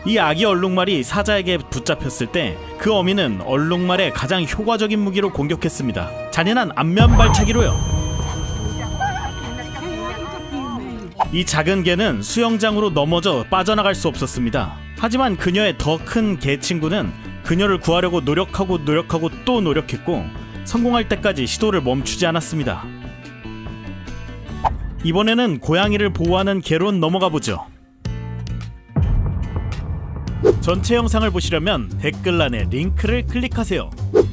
이 아기 얼룩말이 사자에게 붙잡혔을 때 그 어미는 얼룩말의 가장 효과적인 무기로 공격했습니다. 잔인한 안면 발차기로요. 이 작은 개는 수영장으로 넘어져 빠져나갈 수 없었습니다. 하지만 그녀의 더 큰 개 친구는 그녀를 구하려고 노력하고 또 노력했고 성공할 때까지 시도를 멈추지 않았습니다. 이번에는 고양이를 보호하는 개로 넘어가 보죠. 전체 영상을 보시려면 댓글란에 링크를 클릭하세요.